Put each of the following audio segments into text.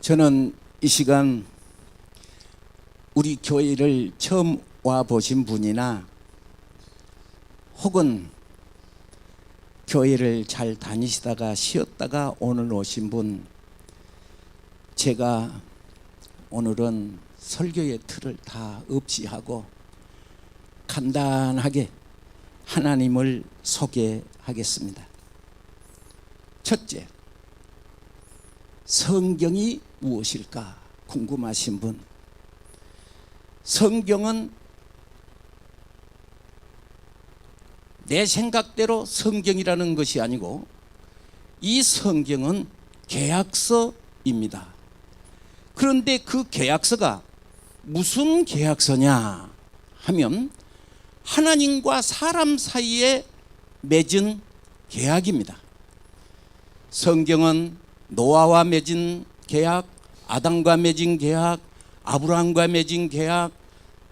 저는 이 시간 우리 교회를 처음 와 보신 분이나 혹은 교회를 잘 다니시다가 쉬었다가 오늘 오신 분, 제가 오늘은 설교의 틀을 다 없이 하고 간단하게 하나님을 소개하겠습니다. 첫째, 성경이 무엇일까 궁금하신 분, 성경은 내 생각대로 성경이라는 것이 아니고 이 성경은 계약서입니다. 그런데 그 계약서가 무슨 계약서냐 하면 하나님과 사람 사이에 맺은 계약입니다. 성경은 노아와 맺은 계약, 아담과 맺은 계약, 아브라함과 맺은 계약,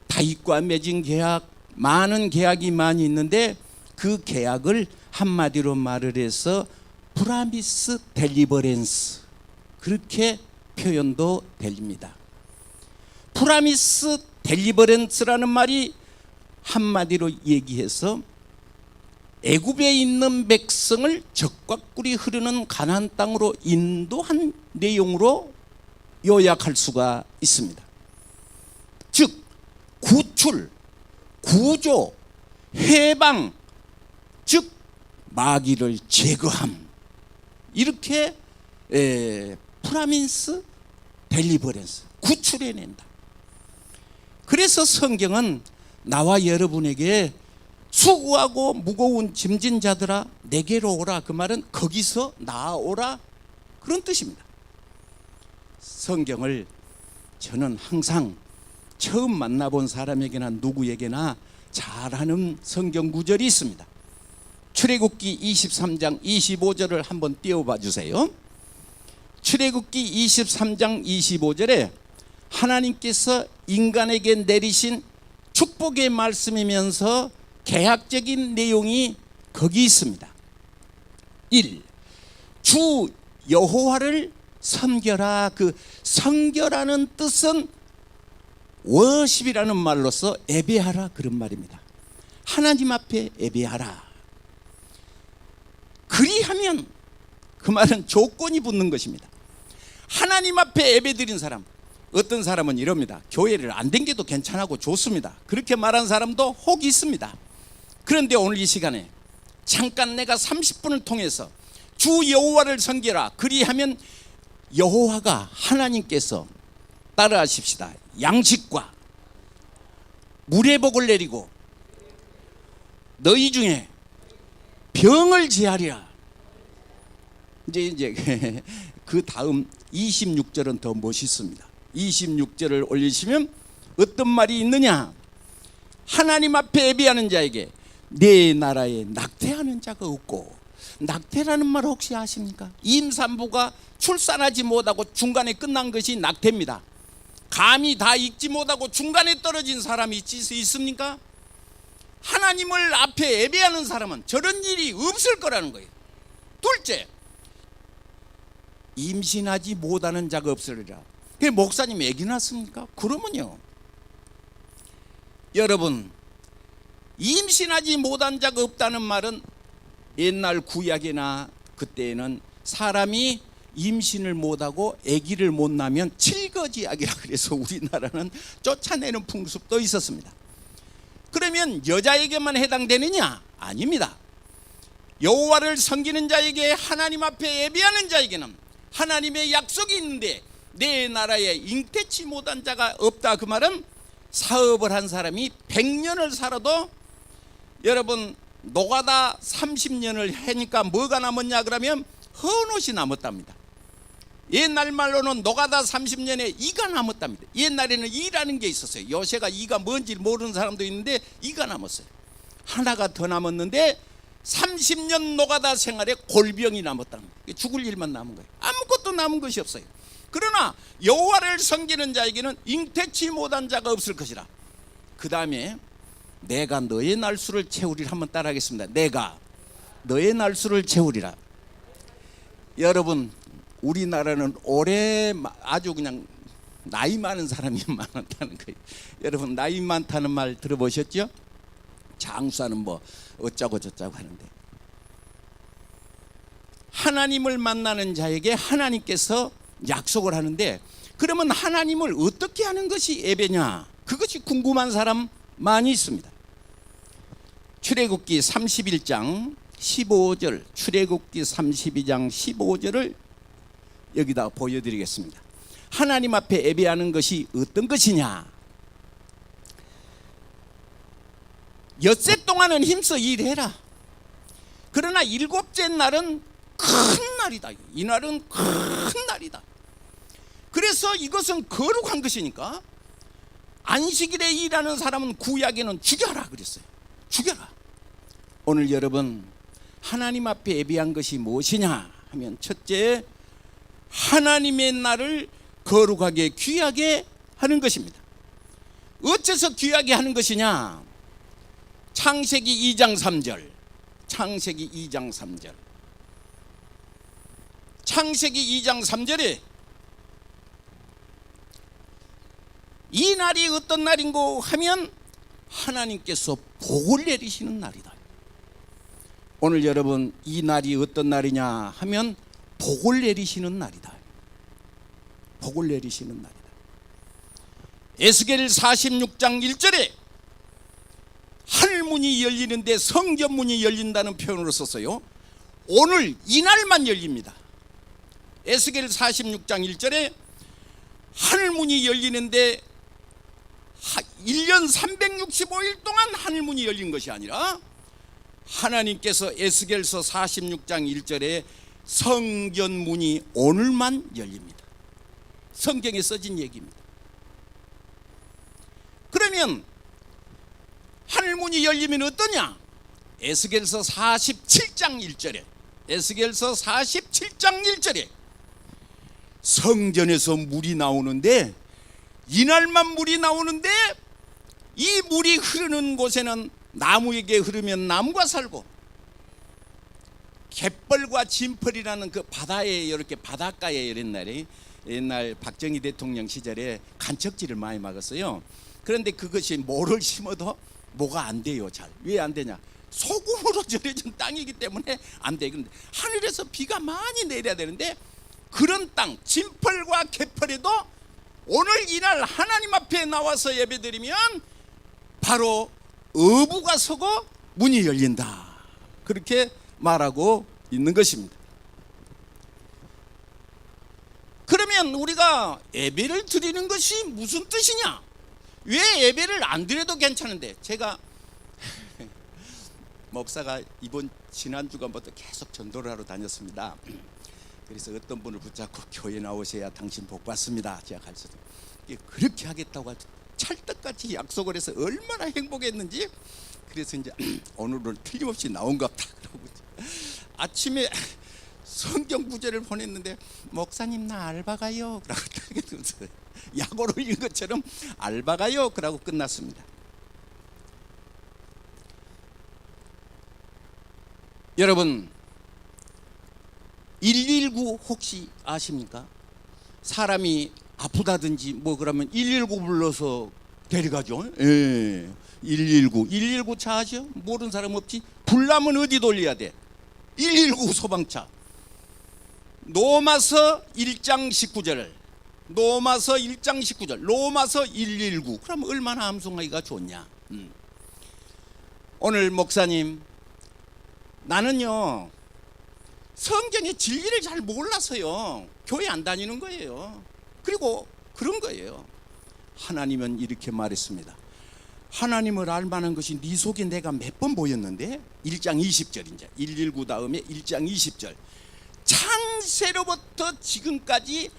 다윗과 맺은 계약, 많은 계약이 많이 있는데 그 계약을 한마디로 말을 해서 프라미스 델리버랜스, 그렇게 표현도 됩니다. 프라미스 델리버랜스라는 말이 한마디로 얘기해서 애굽에 있는 백성을 적과 꿀이 흐르는 가나안 땅으로 인도한 내용으로 요약할 수가 있습니다. 즉 구출, 구조, 해방, 즉 마귀를 제거함, 이렇게 프라미스 델리버랜스, 구출해낸다. 그래서 성경은 나와 여러분에게 수고하고 무거운 짐진 자들아 내게로 오라, 그 말은 거기서 나아오라, 그런 뜻입니다. 성경을 저는 항상 처음 만나본 사람에게나 누구에게나 잘하는 성경 구절이 있습니다. 출애굽기 23장 25절을 한번 띄워봐 주세요. 출애굽기 23장 25절에 하나님께서 인간에게 내리신 축복의 말씀이면서 계약적인 내용이 거기 있습니다. 1. 주 여호와를 섬겨라. 그 섬겨라는 뜻은 워십이라는 말로서 예배하라, 그런 말입니다. 하나님 앞에 예배하라. 그리하면, 그 말은 조건이 붙는 것입니다. 하나님 앞에 예배드린 사람, 어떤 사람은 이럽니다. 교회를 안 댕겨도 괜찮고 좋습니다. 그렇게 말한 사람도 혹 있습니다. 그런데 오늘 이 시간에 잠깐 내가 30분을 통해서 주 여호와를 섬기라, 그리하면 여호와가 하나님께서, 따라하십시다, 양식과 물의 복을 내리고 너희 중에 병을 제하리라. 이제 그 다음 26절은 더 멋있습니다. 26절을 올리시면 어떤 말이 있느냐? 하나님 앞에 예배하는 자에게 내 나라에 낙태하는 자가 없고, 낙태라는 말 혹시 아십니까? 임산부가 출산하지 못하고 중간에 끝난 것이 낙태입니다. 감이 다 익지 못하고 중간에 떨어진 사람이 있습니까? 하나님을 앞에 예배하는 사람은 저런 일이 없을 거라는 거예요. 둘째, 임신하지 못하는 자가 없으리라. 목사님 얘기 났습니까? 그러면요, 여러분, 임신하지 못한 자가 없다는 말은 옛날 구약이나 그때에는 사람이 임신을 못하고 아기를 못 낳으면 칠거지약이라 그래서 우리나라는 쫓아내는 풍습도 있었습니다. 그러면 여자에게만 해당되느냐? 아닙니다. 여호와를 섬기는 자에게, 하나님 앞에 예배하는 자에게는 하나님의 약속이 있는데 내 나라에 잉태치 못한 자가 없다. 그 말은 사업을 한 사람이 100년을 살아도, 여러분, 노가다 30년을 하니까 뭐가 남았냐 그러면 헌옷이 남았답니다. 옛날 말로는 노가다 30년에 이가 남았답니다. 옛날에는 이라는 게 있었어요. 요새가 이가 뭔지 모르는 사람도 있는데 이가 남았어요. 하나가 더 남았는데 30년 노가다 생활에 골병이 남았답니다. 죽을 일만 남은 거예요. 아무것도 남은 것이 없어요. 그러나 여호와를 섬기는 자에게는 잉태치 못한 자가 없을 것이라. 그 다음에 내가 너의 날수를 채우리라. 한번 따라하겠습니다. 내가 너의 날수를 채우리라. 여러분, 우리나라는 올해 아주 그냥 나이 많은 사람이 많았다는 거예요. 여러분 나이 많다는 말 들어보셨죠? 장수하는 뭐 어쩌고 저쩌고 하는데, 하나님을 만나는 자에게 하나님께서 약속을 하는데, 그러면 하나님을 어떻게 하는 것이 예배냐, 그것이 궁금한 사람 많이 있습니다. 출애굽기 31장 15절, 출애굽기 32장 15절을 여기다 보여드리겠습니다. 하나님 앞에 예배하는 것이 어떤 것이냐? 엿새 동안은 힘써 일해라. 그러나 일곱째 날은 큰 날이다. 이 날은 큰 날이다. 그래서 이것은 거룩한 것이니까 안식일에 일하는 사람은 구약에는 죽여라 그랬어요. 죽여라. 오늘 여러분 하나님 앞에 예배한 것이 무엇이냐 하면, 첫째, 하나님의 날을 거룩하게 귀하게 하는 것입니다. 어째서 귀하게 하는 것이냐? 창세기 2장 3절, 창세기 2장 3절, 창세기 2장 3절에 이 날이 어떤 날인고 하면 하나님께서 복을 내리시는 날이다. 오늘 여러분 이 날이 어떤 날이냐 하면 복을 내리시는 날이다. 복을 내리시는 날이다. 에스겔 46장 1절에 하늘문이 열리는데 성전문이 열린다는 표현으로 썼어요. 오늘 이날만 열립니다. 에스겔 46장 1절에 하늘문이 열리는데 1년 365일 동안 하늘문이 열린 것이 아니라 하나님께서 에스겔서 46장 1절에 성전문이 오늘만 열립니다. 성경에 써진 얘기입니다. 그러면 하늘문이 열리면 어떠냐? 에스겔서 47장 1절에, 에스겔서 47장 1절에 성전에서 물이 나오는데, 이날만 물이 나오는데 이 물이 흐르는 곳에는 나무에게 흐르면 나무가 살고, 갯벌과 진펄이라는 그 바다에, 이렇게 바닷가에 옛날 박정희 대통령 시절에 간척지를 많이 막았어요. 그런데 그것이 뭐를 심어도 뭐가 안 돼요. 잘. 왜 안 되냐? 소금으로 절여진 땅이기 때문에 안 돼. 그런데 하늘에서 비가 많이 내려야 되는데, 그런 땅 진펄과 갯벌에도 오늘 이날 하나님 앞에 나와서 예배드리면 바로 어부가 서고 문이 열린다. 그렇게 말하고 있는 것입니다. 그러면 우리가 예배를 드리는 것이 무슨 뜻이냐? 왜 예배를 안 드려도 괜찮은데? 제가 목사가 지난 주간부터 계속 전도를 하러 다녔습니다. 그래서 어떤 분을 붙잡고 교회 나오셔야 당신 복 받습니다. 제가 가르쳐서 그렇게 하겠다고 찰떡같이 약속을 해서 얼마나 행복했는지. 그래서 이제 오늘은 틀림없이 나온 것 같다. 그러고 아침에 성경 구절을 보냈는데, 목사님 나 알바 가요. 그러고 약 올린 것처럼 알바 가요. 그러고 끝났습니다. 여러분 119 혹시 아십니까? 사람이 아프다든지 뭐 그러면 119 불러서 데려가죠. 예. 119 차 아죠? 모르는 사람 없지? 불나면 어디 돌려야 돼? 119 소방차. 로마서 1장 19절, 로마서 1장 19절, 로마서 119. 그럼 얼마나 암송하기가 좋냐? 오늘 목사님, 나는요 성경의 진리를 잘 몰라서요 교회 안 다니는 거예요. 그리고 그런 거예요. 하나님은 이렇게 말했습니다. 하나님을 알만한 것이 네 속에 내가 몇 번 보였는데, 1장 20절, 이제 119 다음에 1장 20절. 창세로부터 지금까지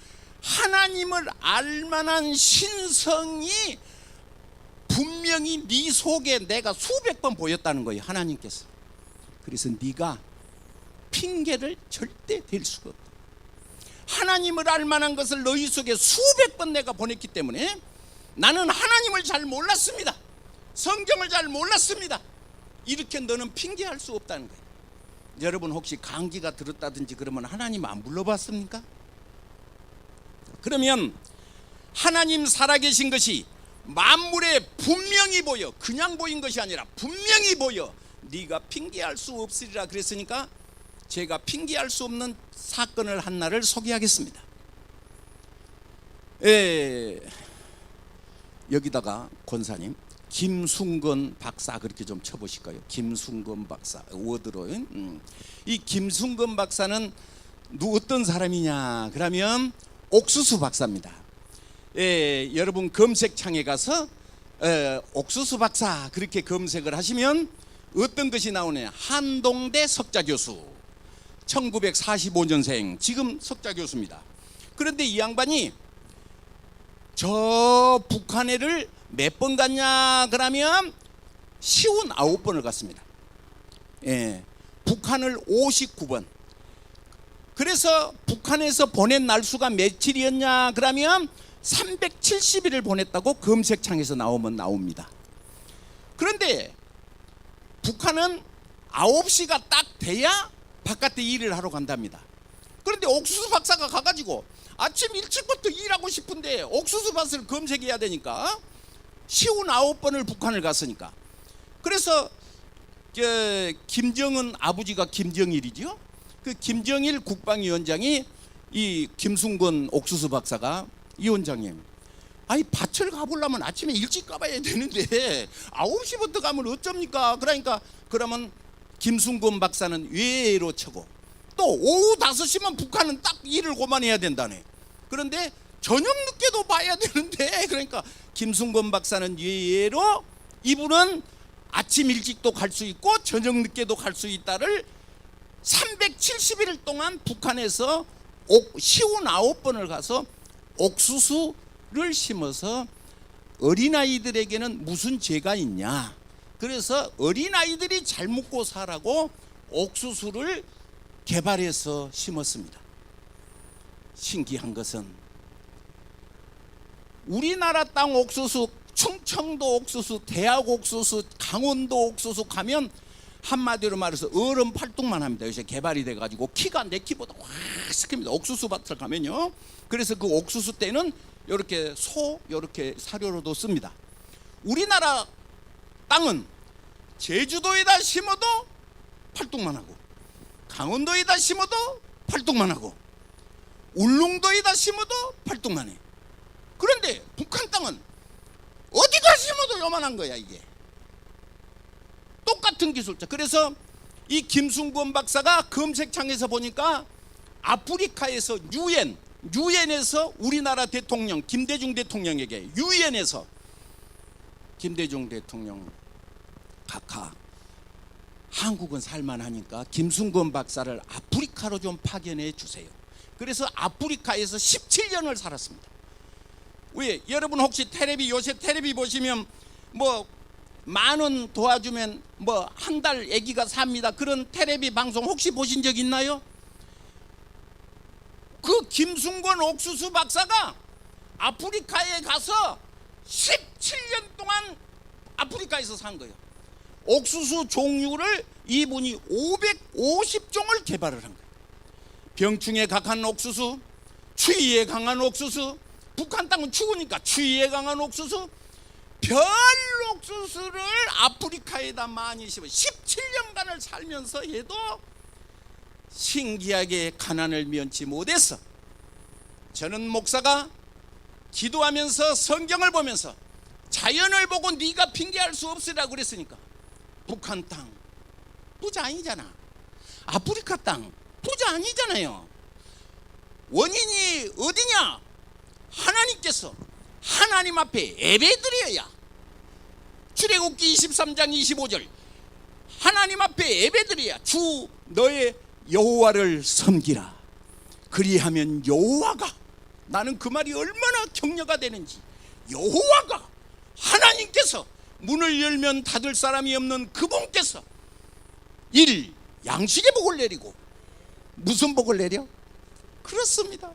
하나님을 알만한 신성이 분명히 네 속에 내가 수백 번 보였다는 거예요, 하나님께서. 그래서 네가 핑계를 절대 댈 수가 없다. 하나님을 알만한 것을 너희 속에 수백 번 내가 보냈기 때문에 나는 하나님을 잘 몰랐습니다. 성경을 잘 몰랐습니다. 이렇게 너는 핑계할 수 없다는 거예요. 여러분 혹시 감기가 들었다든지 그러면 하나님 안 불러봤습니까? 그러면 하나님 살아계신 것이 만물에 분명히 보여, 그냥 보인 것이 아니라 분명히 보여 네가 핑계할 수 없으리라 그랬으니까 제가 핑계할 수 없는 사건을 하나를 소개하겠습니다. 여기다가 권사님 김순건 박사 그렇게 좀 쳐보실까요? 김순건 박사 워드로. 이 김순건 박사는 어떤 사람이냐 그러면 옥수수 박사입니다. 여러분 검색창에 가서 옥수수 박사 그렇게 검색을 하시면 어떤 것이 나오냐, 한동대 석자교수 1945년생 지금 석자교수입니다. 그런데 이 양반이 저 북한에를 몇 번 갔냐 그러면 59번을 갔습니다. 북한을 59번. 그래서 북한에서 보낸 날수가 며칠이었냐 그러면 370일을 보냈다고 검색창에서 나오면 나옵니다. 그런데 북한은 9시가 딱 돼야 바깥에 일을 하러 간답니다. 그런데 옥수수 박사가 가가지고 아침 일찍부터 일하고 싶은데 옥수수 밭을 검색해야 되니까 59번을 북한을 갔으니까. 그래서 김정은 아버지가 김정일이죠. 그 김정일 국방위원장이 이 김순건 옥수수 박사가 위원장님, 아니 밭을 가보려면 아침에 일찍 가봐야 되는데 9시부터 가면 어쩝니까? 그러니까 그러면 김순건 박사는 외로 쳐고 또 오후 5시면 북한은 딱 일을 그만해야 된다네. 그런데 저녁 늦게도 봐야 되는데 그러니까 김순건 박사는 외로 이분은 아침 일찍도 갈 수 있고 저녁 늦게도 갈 수 있다를 371일 동안 북한에서 59번을 가서 옥수수를 심어서 어린아이들에게는 무슨 죄가 있냐, 그래서 어린아이들이 잘 먹고 살라고 옥수수를 개발해서 심었습니다. 신기한 것은 우리나라 땅 옥수수, 충청도 옥수수, 대학 옥수수, 강원도 옥수수 가면 한마디로 말해서 얼음 팔뚝만 합니다. 요새 개발이 돼가지고 키가 내 키보다 확 큽니다. 옥수수 밭을 가면요. 그래서 그 옥수수 때는 이렇게 이렇게 사료로도 씁니다. 우리나라 땅은 제주도에다 심어도 팔뚝만 하고, 강원도에다 심어도 팔뚝만 하고, 울릉도에다 심어도 팔뚝만 해. 그런데 북한 땅은 어디다 심어도 요만한 거야 이게. 똑같은 기술자. 그래서 이 김순건 박사가 검색창에서 보니까 아프리카에서 유엔에서 우리나라 대통령 김대중 대통령에게 유엔에서 김대중 대통령 각하 한국은 살만하니까 김순건 박사를 아프리카로 좀 파견해 주세요. 그래서 아프리카에서 17년을 살았습니다. 왜? 여러분 혹시 텔레비, 요새 텔레비 보시면 뭐 10,000원 도와주면 뭐 한 달 아기가 삽니다. 그런 텔레비 방송 혹시 보신 적 있나요? 그 김순건 옥수수 박사가 아프리카에 가서 17년 동안 아프리카에서 산 거예요. 옥수수 종류를 이분이 550종을 개발을 한 거예요. 병충해 강한 옥수수, 추위에 강한 옥수수, 북한 땅은 추우니까 추위에 강한 옥수수, 별 옥수수를 아프리카에다 많이 심어 17년간을 살면서 해도 신기하게 가난을 면치 못했어. 저는 목사가 기도하면서 성경을 보면서 자연을 보고 네가 핑계할 수 없으라고 그랬으니까 북한 땅 부자 아니잖아. 아프리카 땅 부자 아니잖아요. 원인이 어디냐? 하나님께서 하나님 앞에 예배드려야. 출애굽기 23장 25절 하나님 앞에 예배드려야 주 너의 여호와를 섬기라. 그리하면 여호와가, 나는 그 말이 얼마나 격려가 되는지, 여호와가 하나님께서 문을 열면 닫을 사람이 없는 그분께서 양식의 복을 내리고, 무슨 복을 내려? 그렇습니다.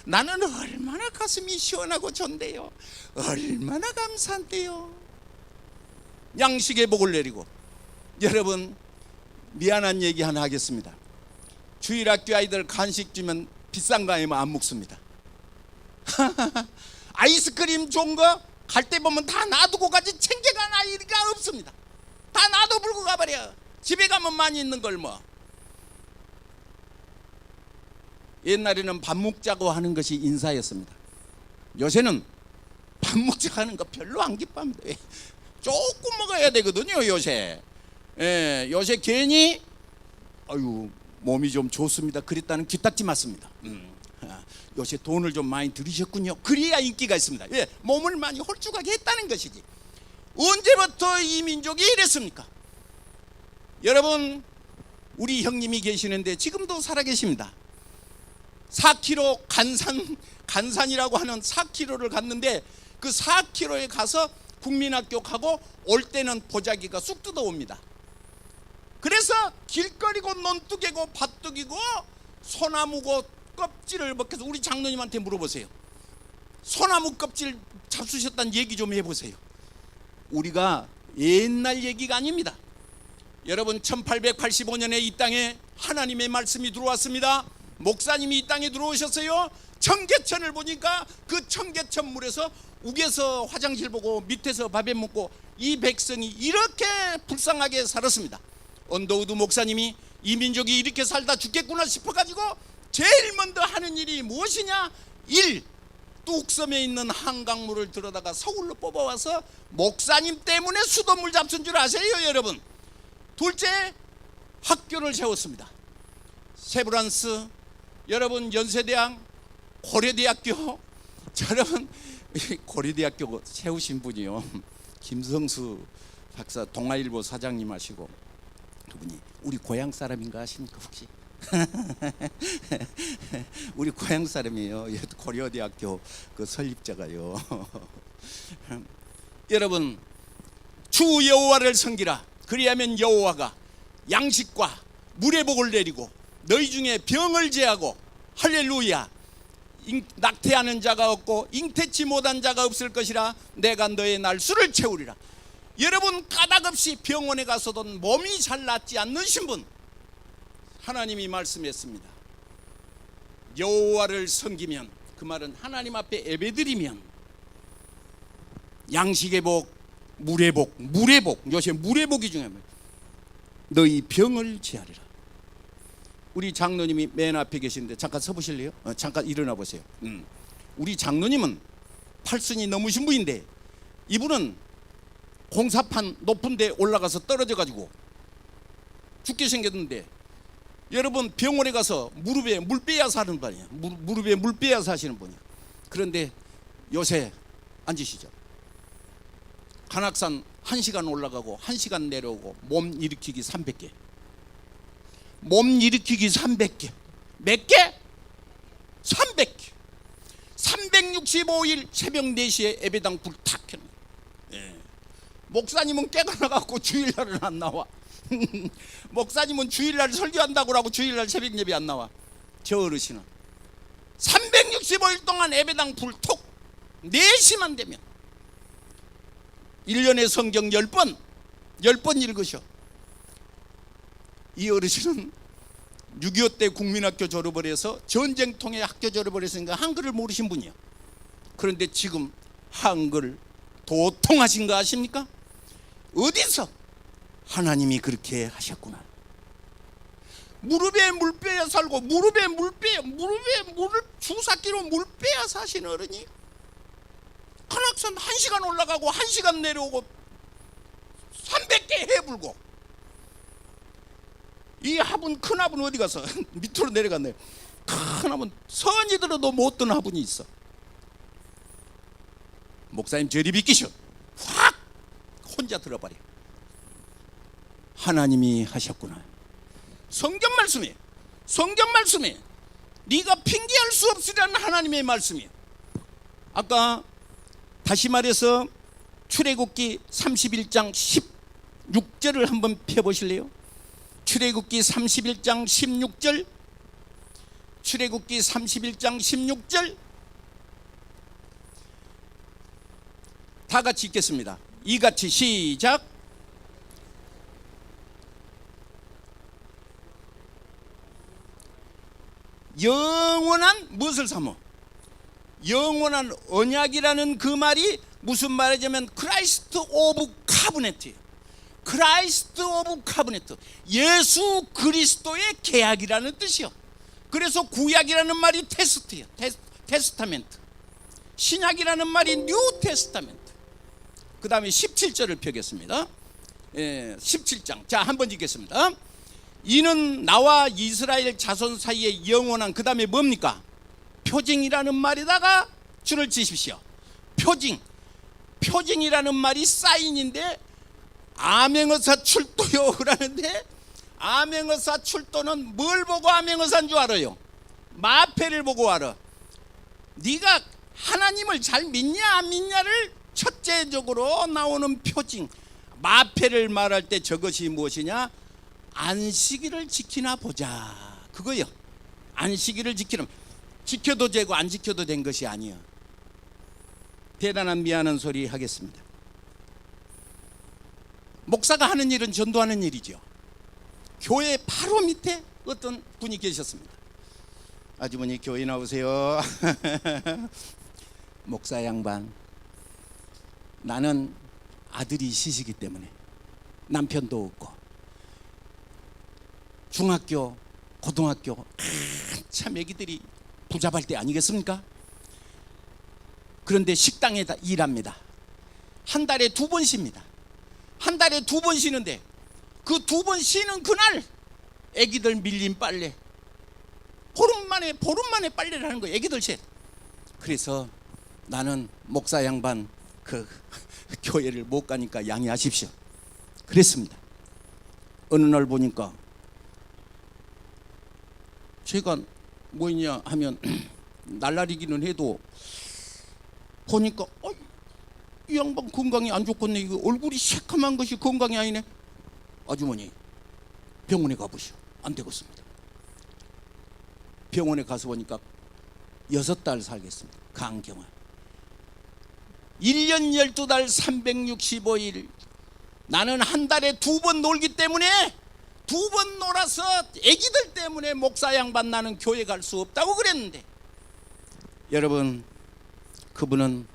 나는 얼마나 가슴이 시원하고 좋은데요, 얼마나 감사한데요. 양식의 복을 내리고. 여러분 미안한 얘기 하나 하겠습니다. 주일학교 아이들 간식 주면 비싼 거 아니면 안 먹습니다. 아이스크림 좋은 거 갈 때 보면 다 놔두고 가지 챙겨간 아이가 없습니다. 다 놔둬 불고 가버려. 집에 가면 많이 있는 걸 뭐. 옛날에는 밥 먹자고 하는 것이 인사였습니다. 요새는 밥 먹자고 하는 거 별로 안 기뻐합니다. 조금 먹어야 되거든요 요새. 요새 괜히 아유 몸이 좀 좋습니다 그랬다는 귀딱지 맞습니다. 요새 돈을 좀 많이 들이셨군요. 그래야 인기가 있습니다. 몸을 많이 홀쭉하게 했다는 것이지. 언제부터 이 민족이 이랬습니까? 여러분, 우리 형님이 계시는데 지금도 살아계십니다. 4km 간산이라고 하는 4km를 갔는데 그 4km에 가서 국민학교 가고 올 때는 보자기가 쑥 뜯어옵니다. 그래서 길거리고 논둑이고 밭둑이고 소나무고 껍질을 벗겨서 우리 장로님한테 물어보세요. 소나무 껍질 잡수셨다는 얘기 좀 해보세요. 우리가 옛날 얘기가 아닙니다. 여러분 1885년에 이 땅에 하나님의 말씀이 들어왔습니다. 목사님이 이 땅에 들어오셨어요. 청계천을 보니까 그 청계천 물에서 우에서 화장실 보고 밑에서 밥에 먹고 이 백성이 이렇게 불쌍하게 살았습니다. 언더우드 목사님이 이 민족이 이렇게 살다 죽겠구나 싶어가지고 제일 먼저 하는 일이 무엇이냐? 뚝섬에 있는 한강물을 들어다가 서울로 뽑아와서 목사님 때문에 수돗물 잡순 줄 아세요 여러분? 둘째, 학교를 세웠습니다. 세브란스, 여러분 연세대학, 고려대학교, 여러분 고려대학교 세우신 분이요 김성수 박사 동아일보 사장님 하시고 그분이 우리 고향 사람인가 아십니까 혹시? 우리 고향 사람이에요. 고려대학교 그 설립자가요. 여러분 주 여호와를 섬기라. 그리하면 여호와가 양식과 물의 복을 내리고 너희 중에 병을 제하고 할렐루야 낙태하는 자가 없고 잉태치 못한 자가 없을 것이라. 내가 너의 날수를 채우리라. 여러분 까닭없이 병원에 가서도 몸이 잘 낫지 않는 신분 하나님이 말씀했습니다. 여호와를 섬기면, 그 말은 하나님 앞에 예배드리면 양식의 복, 물의 복, 요새 물의 복이 중요합니다. 너희 병을 제하리라. 우리 장로님이 맨 앞에 계시는데 잠깐 서보실래요? 잠깐 일어나 보세요. 우리 장로님은 팔순이 넘으신 분인데 이분은 공사판 높은 데 올라가서 떨어져 가지고 죽게 생겼는데 여러분 병원에 가서 무릎에 물 빼야 사는 분이야. 무릎에 물 빼야 사시는 분이야. 그런데 요새 앉으시죠. 관악산 1시간 올라가고 1시간 내려오고 몸 일으키기 300개. 몸 일으키기 300개. 몇 개? 300개. 365일 새벽 4시에 예배당 불 탁 켜는 거예요. 목사님은 깨어나갖고 주일날은 안 나와. 목사님은 주일날 설교한다고 하고 주일날 새벽 예배 안 나와. 저 어르신은 365일 동안 예배당 불 톡 4시만 되면 1년에 성경 10번 읽으셔. 이 어르신은 6.25 때 국민학교 졸업을 해서 전쟁통에 학교 졸업을 했으니까 한글을 모르신 분이에요. 그런데 지금 한글 도통하신 거 아십니까? 어디서? 하나님이 그렇게 하셨구나. 무릎에 물 빼야 살고 무릎에 물을 주사기로 물 빼야 사신 어른이 관악산 1시간 올라가고 1시간 내려오고 300개 해불고. 이 화분, 큰 화분 어디 가서 밑으로 내려갔네요. 큰 화분 선이 들어도 못 든 화분이 있어. 목사님 저리 비키셔. 확 혼자 들어버려. 하나님이 하셨구나. 성경 말씀이에요. 네가 핑계할 수 없으리라는 하나님의 말씀이에요. 아까 다시 말해서 출애굽기 31장 16절을 한번 펴보실래요? 출애굽기 31장 16절. 출애굽기 31장 16절. 다 같이 읽겠습니다. 이같이 시작. 영원한 무엇을 삼어? 영원한 언약이라는 그 말이 무슨 말이냐면 크라이스트 오브 카브네트예요. 크라이스트 오브 카브네트, 예수 그리스도의 계약이라는 뜻이요. 그래서 구약이라는 말이 테스트예요. 테스타멘트. 신약이라는 말이 뉴 테스타멘트. 그 다음에 17절을 펴겠습니다. 17장. 자, 한번 읽겠습니다. 이는 나와 이스라엘 자손 사이에 영원한, 그 다음에 뭡니까? 표징이라는 말에다가 줄을 치십시오. 표징. 표징이라는 말이 사인인데, 암행어사 출도요 그러는데, 암행어사 출도는 뭘 보고 암행어사인 줄 알아요? 마패를 보고 알아. 네가 하나님을 잘 믿냐 안 믿냐를 첫째적으로 나오는 표징. 마패를 말할 때 저것이 무엇이냐? 안식일을 지키나 보자, 그거요. 안식일을 지키는, 지켜도 되고 안 지켜도 된 것이 아니에요. 대단한 미안한 소리 하겠습니다. 목사가 하는 일은 전도하는 일이죠. 교회 바로 밑에 어떤 분이 계셨습니다. 아주머니 교회 나오세요. 목사 양반, 나는 아들이 시시기 때문에 남편도 없고 중학교 고등학교 참 애기들이 부잡할 때 아니겠습니까? 그런데 식당에다 일합니다. 한 달에 2번 쉽니다. 한 달에 2번 쉬는데 그 2번 쉬는 그날 애기들 밀린 빨래, 보름 만에 빨래를 하는 거예요. 애기들 셋. 그래서 나는 목사 양반 그 교회를 못 가니까 양해하십시오 그랬습니다. 어느 날 보니까 제가 뭐냐 하면 날라리기는 해도 보니까 이 양반 건강이 안 좋겠네. 이거 얼굴이 새카만 것이 건강이 아니네. 아주머니 병원에 가보시오. 안 되겠습니다. 병원에 가서 보니까 6달 살겠습니다. 간경화. 1년 12달 365일. 나는 한 달에 2번 놀기 때문에 2번 놀아서 애기들 때문에 목사 양반 나는 교회 갈 수 없다고 그랬는데, 여러분, 그분은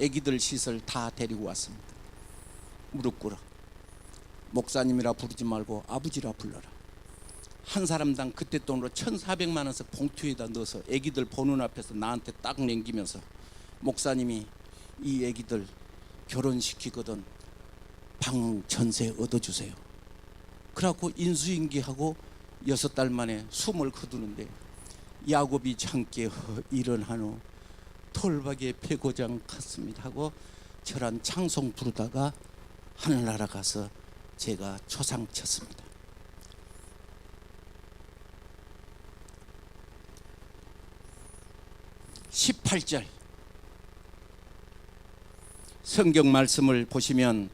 애기들 시설 다 데리고 왔습니다. 무릎 꿇어. 목사님이라 부르지 말고 아버지라 불러라. 한 사람당 그때 돈으로 1,400만 원씩 봉투에다 넣어서 애기들 보는 앞에서 나한테 딱 남기면서, 목사님이 이 애기들 결혼시키거든 방 전세 얻어주세요. 그래갖고 인수인계하고 6달 만에 숨을 거두는데, 야곱이 참게 일어난 후 톨박에 배고장 갔습니다 하고 저런 찬송 부르다가 하늘나라 가서 제가 초상 쳤습니다. (18절) 성경 말씀을 보시면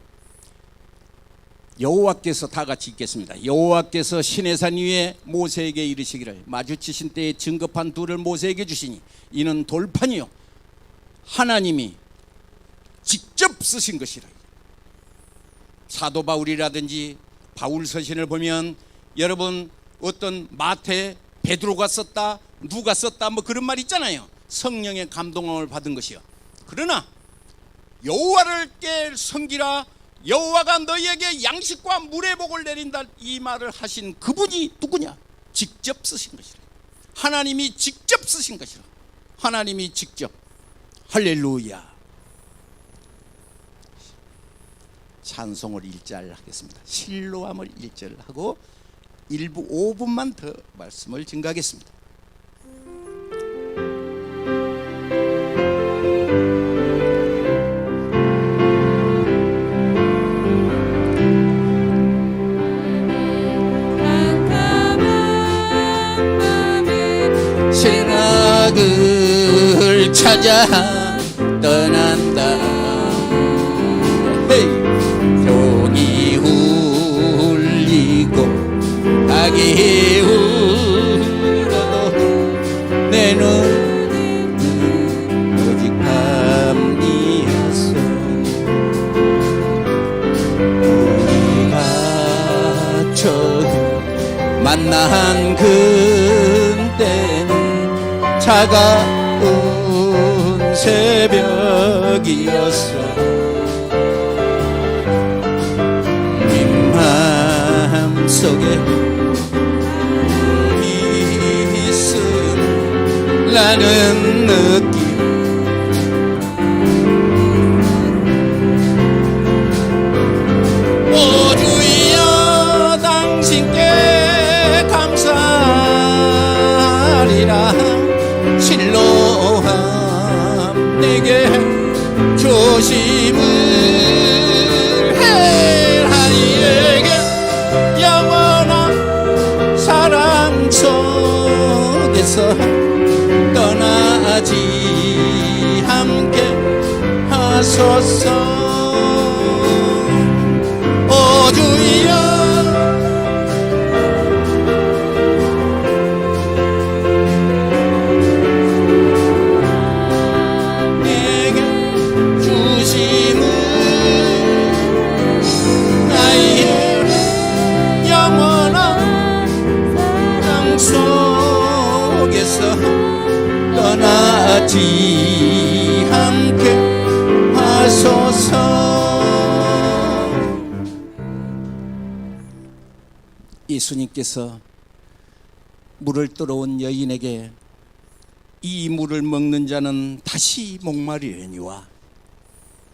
여호와께서, 다 같이 읽겠습니다. 여호와께서 시내산 위에 모세에게 이르시기를 마주치신 때에 증거판 2를 모세에게 주시니 이는 돌판이요 하나님이 직접 쓰신 것이라. 사도 바울이라든지 바울 서신을 보면 여러분 어떤 마태, 베드로가 썼다, 누가 썼다 뭐 그런 말 있잖아요. 성령의 감동을 받은 것이요. 그러나 여호와를 섬기라, 여호와가 너희에게 양식과 물의 복을 내린다, 이 말을 하신 그분이 누구냐? 직접 쓰신 것이라. 하나님이 직접 쓰신 것이라. 하나님이 직접. 할렐루야. 찬송을 1절 하겠습니다. 실로암을 1절 하고 일부 5분만 더 말씀을 증가하겠습니다. 생각을 찾아 떠난다. 종이 울리고 닭이 울어도 내 눈은 오직 밤이었어. 우리가 처음 만난 그때는 차가운 새벽이었어. 네 마음속에 있음 나는 느끼. 오 주여 당신께 감사하리라. 실로함 내게 조심을 하니에게 영원한 사랑 속에서 떠나지 함께 하소서. 오 주여 내게 주심을 나의 영원한 땅 속에서 떠나지 함께 하소서. 예수님께서 물을 떠러온 여인에게 이 물을 먹는 자는 다시 목마르려니와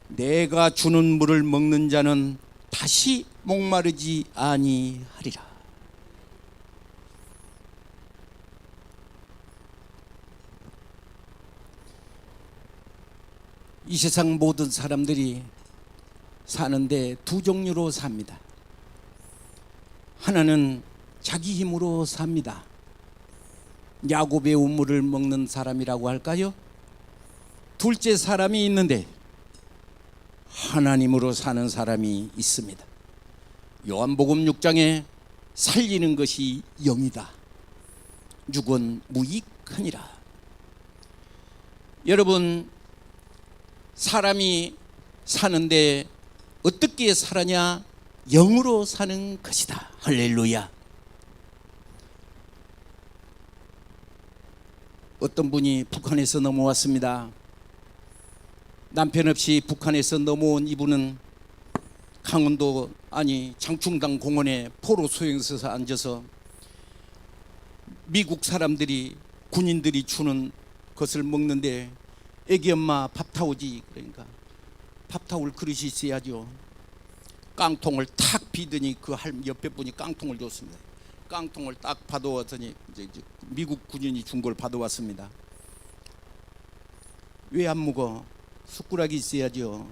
내가 주는 물을 먹는 자는 다시 목마르지 아니하리라. 이 세상 모든 사람들이 사는데 두 종류로 삽니다. 하나는 자기 힘으로 삽니다. 야곱의 우물을 먹는 사람이라고 할까요? 둘째 사람이 있는데 하나님으로 사는 사람이 있습니다. 요한복음 6장에 살리는 것이 영이다. 육은 무익하니라. 여러분, 사람이 사는데 어떻게 살았냐? 영으로 사는 것이다. 할렐루야. 어떤 분이 북한에서 넘어왔습니다. 남편 없이 북한에서 넘어온 이분은 강원도 장충당 공원에 포로 소형서에 앉아서 미국 사람들이 군인들이 주는 것을 먹는데 애기 엄마 밥 타오지. 그러니까 밥 타올 그릇이 있어야죠. 깡통을 탁 비더니 그 옆에 분이 깡통을 줬습니다. 깡통을 딱 받아왔더니 이제 미국 군인이 준 걸 받아왔습니다. 왜 안 먹어? 숟가락이 있어야죠.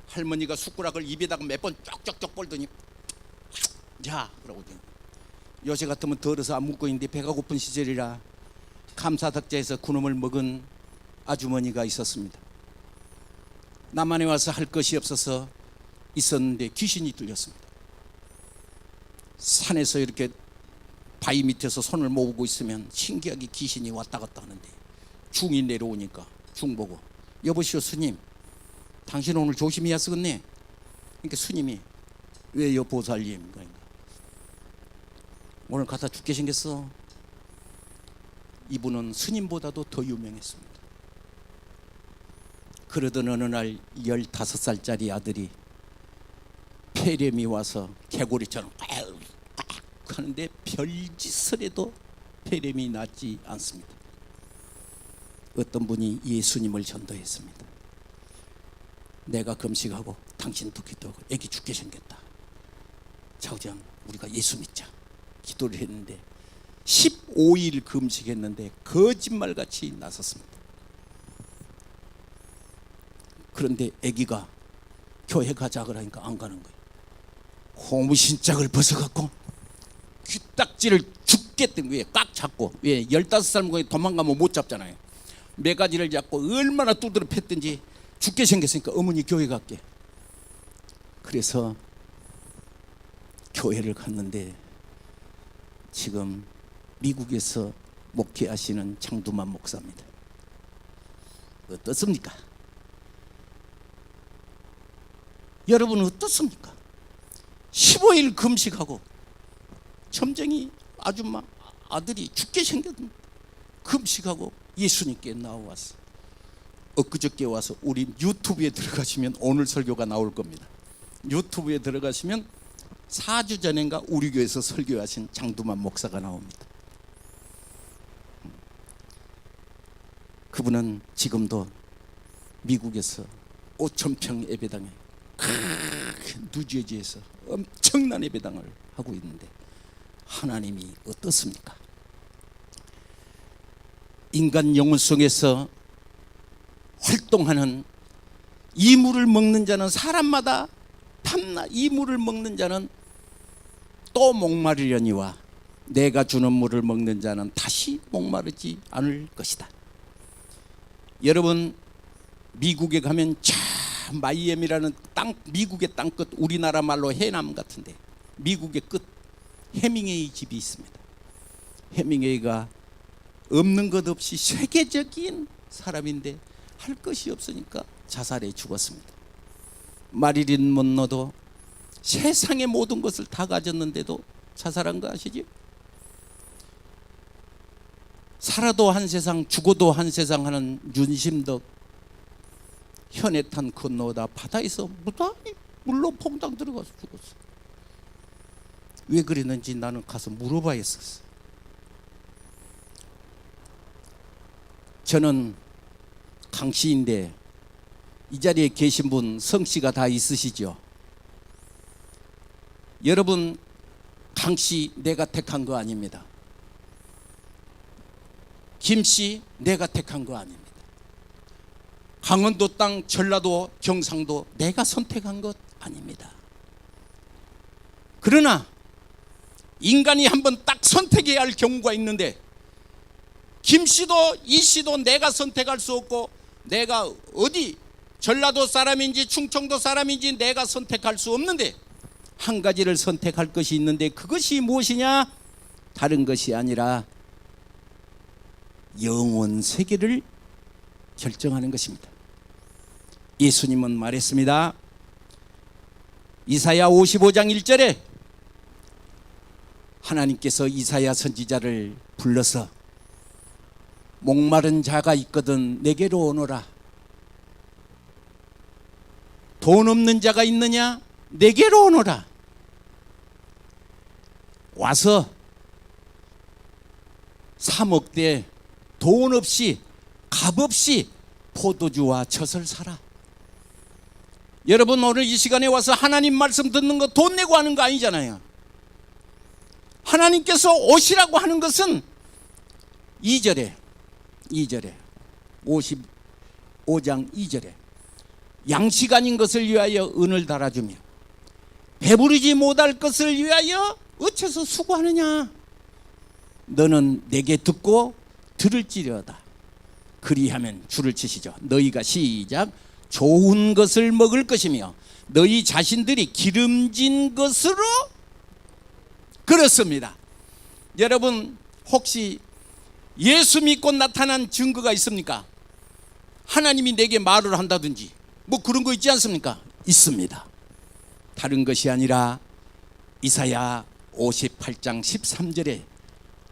할머니가 숟가락을 입에다가 몇 번 쩍쩍쩍 벌더니 자 그러고 요새 같으면 덜어서 안 먹고 있는데 배가 고픈 시절이라 감사덕자에서 그놈을 먹은 아주머니가 있었습니다. 남한에 와서 할 것이 없어서 있었는데 귀신이 들렸습니다. 산에서 이렇게 바위 밑에서 손을 모으고 있으면 신기하게 귀신이 왔다 갔다 하는데 중이 내려오니까 중 보고 여보시오 스님, 당신 오늘 조심해야 쓰겠네. 그러니까 스님이 왜요 보살님? 그러니까 오늘 갖다 죽게 생겼어. 이분은 스님보다도 더 유명했습니다. 그러던 어느 날 15살짜리 아들이 폐렴이 와서 개구리처럼 꽉 하는데 별짓을 해도 폐렴이 낫지 않습니다. 어떤 분이 예수님을 전도했습니다. 내가 금식하고 당신도 기도하고 애기 죽게 생겼다. 자우장 우리가 예수 믿자. 기도를 했는데 15일 금식했는데 거짓말같이 나섰습니다. 그런데 애기가 교회 가자 그러니까 안 가는 거예요. 고무신짝을 벗어갖고 귀딱지를 죽겠던 거예요. 꽉 잡고. 왜 15살 먹고 도망가면 못 잡잖아요. 매가지를 잡고 얼마나 두드려 팼든지 죽게 생겼으니까 어머니 교회 갈게. 그래서 교회를 갔는데 지금 미국에서 목회하시는 장두만 목사입니다. 어떻습니까? 여러분 어떻습니까? 15일 금식하고 점쟁이 아줌마 아들이 죽게 생겼는데 금식하고 예수님께 나와왔어. 엊그저께 와서 우리 유튜브에 들어가시면 오늘 설교가 나올 겁니다. 유튜브에 들어가시면 4주 전인가 우리 교회에서 설교하신 장두만 목사가 나옵니다. 그분은 지금도 미국에서 5,000평 예배당에 뉴저지에서 엄청난 예배당을 하고 있는데 하나님이 어떻습니까? 인간 영혼 속에서 활동하는 이물을 먹는 자는 사람마다 탐나 이물을 먹는 자는 또 목마르려니와 내가 주는 물을 먹는 자는 다시 목마르지 않을 것이다. 여러분 미국에 가면 저 마이애미라는 땅, 미국의 땅끝, 우리나라 말로 해남 같은데 미국의 끝 해밍웨이 집이 있습니다. 해밍웨이가 없는 것 없이 세계적인 사람인데 할 것이 없으니까 자살해 죽었습니다. 마릴린 먼로도 세상의 모든 것을 다 가졌는데도 자살한 거 아시죠? 살아도 한 세상 죽어도 한 세상 하는 윤심덕 현해탄 건너다 바다에서 무단히 물로 퐁당 들어가서 죽었어. 왜 그랬는지 나는 가서 물어봐야 했었어. 저는 강씨인데 이 자리에 계신 분 성씨가 다 있으시죠? 여러분 강씨 내가 택한 거 아닙니다. 김씨 내가 택한 거 아닙니다. 강원도 땅, 전라도, 경상도 내가 선택한 것 아닙니다. 그러나 인간이 한번 딱 선택해야 할 경우가 있는데 김씨도 이씨도 내가 선택할 수 없고 내가 어디 전라도 사람인지 충청도 사람인지 내가 선택할 수 없는데 한 가지를 선택할 것이 있는데 그것이 무엇이냐? 다른 것이 아니라 영원 세계를 결정하는 것입니다. 예수님은 말했습니다. 이사야 55장 1절에 하나님께서 이사야 선지자를 불러서 목마른 자가 있거든 내게로 오너라. 돈 없는 자가 있느냐? 내게로 오너라. 와서 사 먹되 돈 없이 값 없이 포도주와 젖을 사라. 여러분 오늘 이 시간에 와서 하나님 말씀 듣는 거 돈 내고 하는 거 아니잖아요. 하나님께서 오시라고 하는 것은 2절에 55장 2절에 양식 아닌 것을 위하여 은을 달아주며 배부르지 못할 것을 위하여 어째서 수고하느냐? 너는 내게 듣고 들을지려다. 그리하면 줄을 치시죠. 너희가 시작 좋은 것을 먹을 것이며 너희 자신들이 기름진 것으로 그렇습니다. 여러분 혹시 예수 믿고 나타난 증거가 있습니까? 하나님이 내게 말을 한다든지 뭐 그런 거 있지 않습니까? 있습니다. 다른 것이 아니라 이사야 58장 13절에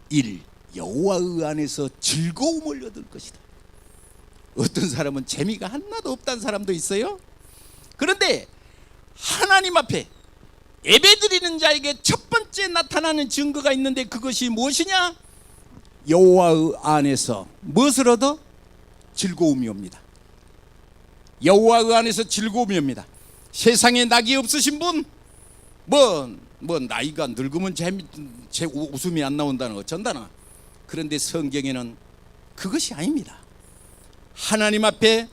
1. 여호와의 안에서 즐거움을 얻을 것이다. 어떤 사람은 재미가 하나도 없다는 사람도 있어요. 그런데 하나님 앞에 예배드리는 자에게 첫 번째 나타나는 증거가 있는데 그것이 무엇이냐? 여호와의 안에서 무엇을 얻어? 즐거움이 옵니다. 여호와의 안에서 즐거움이 옵니다. 세상에 낙이 없으신 분, 뭐 나이가 늙으면 웃음이 안 나온다는 어쩐다나. 그런데 성경에는 그것이 아닙니다. 하나님 앞에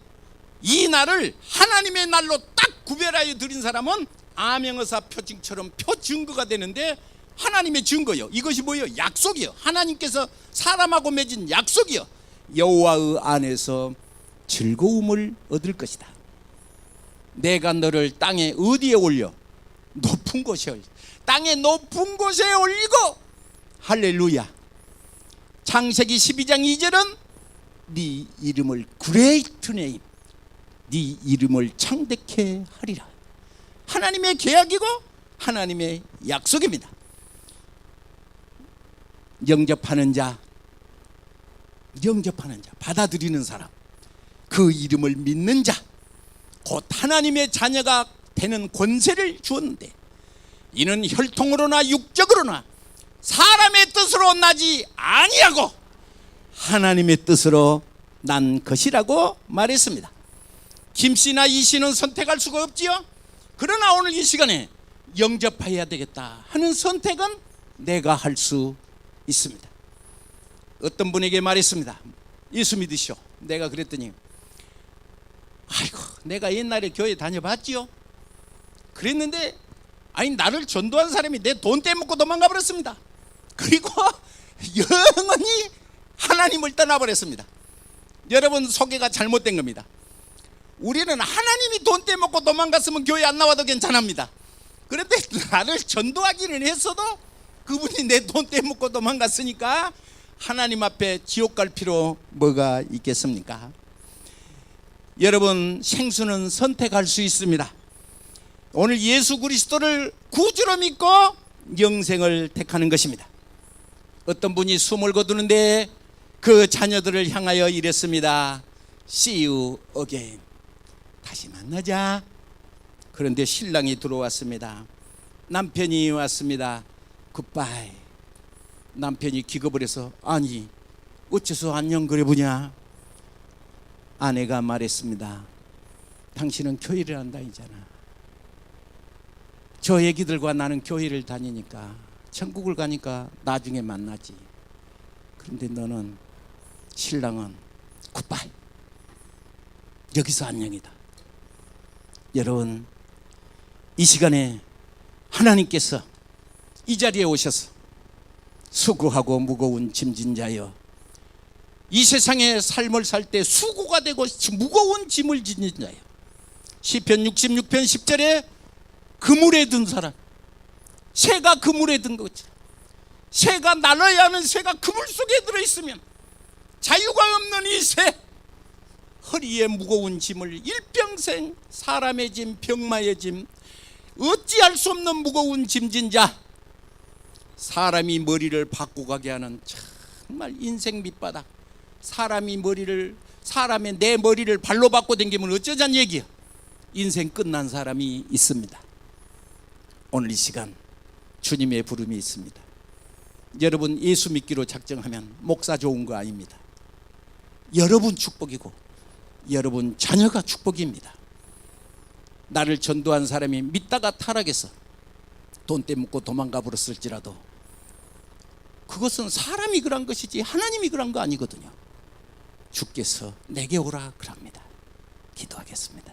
이 날을 하나님의 날로 딱 구별하여 드린 사람은 암행어사 표징처럼 표증거가 되는데 하나님의 증거요. 이것이 뭐예요? 약속이요. 하나님께서 사람하고 맺은 약속이요. 여호와의 안에서 즐거움을 얻을 것이다. 내가 너를 땅에 어디에 올려? 높은 곳에 올려. 땅에 높은 곳에 올리고 할렐루야. 창세기 12장 2절은 네 이름을 그레이트 네임, 네 이름을 창대케 하리라. 하나님의 계약이고 하나님의 약속입니다. 영접하는 자, 받아들이는 사람, 그 이름을 믿는 자 곧 하나님의 자녀가 되는 권세를 주었는데 이는 혈통으로나 육적으로나 사람의 뜻으로 나지 아니하고 하나님의 뜻으로 난 것이라고 말했습니다. 김씨나 이씨는 선택할 수가 없지요. 그러나 오늘 이 시간에 영접해야 되겠다 하는 선택은 내가 할 수 있습니다. 어떤 분에게 말했습니다. 예수 믿으시오. 내가 그랬더니 아이고 내가 옛날에 교회 다녀봤지요. 그랬는데 아니 나를 전도한 사람이 내 돈 떼먹고 도망가 버렸습니다. 그리고 영원히 하나님을 떠나버렸습니다. 여러분 소개가 잘못된 겁니다. 우리는 하나님이 돈 떼먹고 도망갔으면 교회 안 나와도 괜찮습니다. 그런데 나를 전도하기는 했어도 그분이 내 돈 떼먹고 도망갔으니까 하나님 앞에 지옥 갈 필요 뭐가 있겠습니까? 여러분 생수는 선택할 수 있습니다. 오늘 예수 그리스도를 구주로 믿고 영생을 택하는 것입니다. 어떤 분이 숨을 거두는데 그 자녀들을 향하여 이랬습니다. See you again. 다시 만나자. 그런데 신랑이 들어왔습니다. 남편이 왔습니다. 굿바이. 남편이 기겁을 해서 아니 어째서 안녕 그래 보냐. 아내가 말했습니다. 당신은 교회를 안 다니잖아. 저 애기들과 나는 교회를 다니니까 천국을 가니까 나중에 만나지. 그런데 너는 신랑은 굿바이. 여기서 안녕이다. 여러분 이 시간에 하나님께서 이 자리에 오셔서 수고하고 무거운 짐진 자여 이 세상의 삶을 살 때 수고가 되고 무거운 짐을 지닌 자여 시편 66편 10절에 그물에 든 사람 새가 그물에 든 것처럼 새가 날아야 하는 새가 그물 속에 들어있으면 자유가 없는 이 새 허리에 무거운 짐을 일평생 사람의 짐 병마의 짐 어찌할 수 없는 무거운 짐진 자 사람이 머리를 바꾸고 가게 하는 정말 인생 밑바닥 사람의 내 머리를 발로 바꿔 당기면 어쩌자는 얘기야. 인생 끝난 사람이 있습니다. 오늘 이 시간 주님의 부름이 있습니다. 여러분 예수 믿기로 작정하면 목사 좋은 거 아닙니다. 여러분 축복이고 여러분 자녀가 축복입니다. 나를 전도한 사람이 믿다가 타락해서 돈 떼먹고 도망가 버렸을지라도 그것은 사람이 그런 것이지 하나님이 그런 거 아니거든요. 주께서 내게 오라 그럽니다. 기도하겠습니다.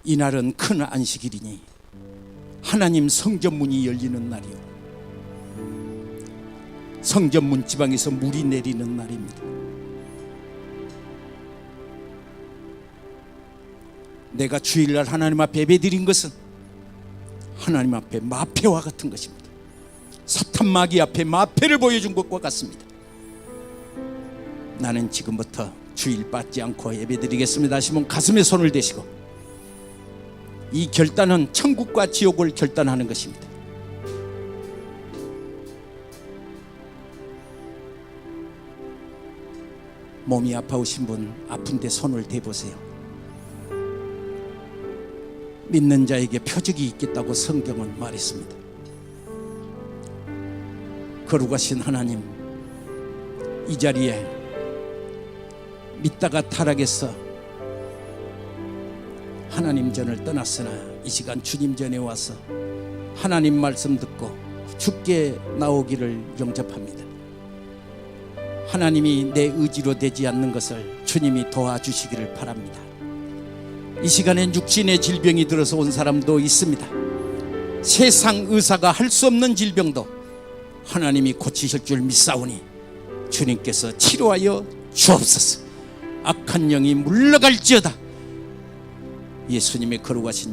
이날은 큰 안식일이니 하나님 성전문이 열리는 날이요 성전문 지방에서 물이 내리는 날입니다. 내가 주일날 하나님 앞에 예배드린 것은 하나님 앞에 마패와 같은 것입니다. 사탄 마귀 앞에 마패를 보여준 것과 같습니다. 나는 지금부터 주일 빠지 않고 예배드리겠습니다 하시면 가슴에 손을 대시고 이 결단은 천국과 지옥을 결단하는 것입니다. 몸이 아파오신 분 아픈데 손을 대보세요. 믿는 자에게 표적이 있겠다고 성경은 말했습니다. 거룩하신 하나님 이 자리에 믿다가 타락해서 하나님 전을 떠났으나 이 시간 주님 전에 와서 하나님 말씀 듣고 주께 나오기를 영접합니다. 하나님이 내 의지로 되지 않는 것을 주님이 도와주시기를 바랍니다. 이 시간엔 육신의 질병이 들어서 온 사람도 있습니다. 세상 의사가 할 수 없는 질병도 하나님이 고치실 줄 믿사오니 주님께서 치료하여 주옵소서. 악한 영이 물러갈지어다. 예수님의 거룩하신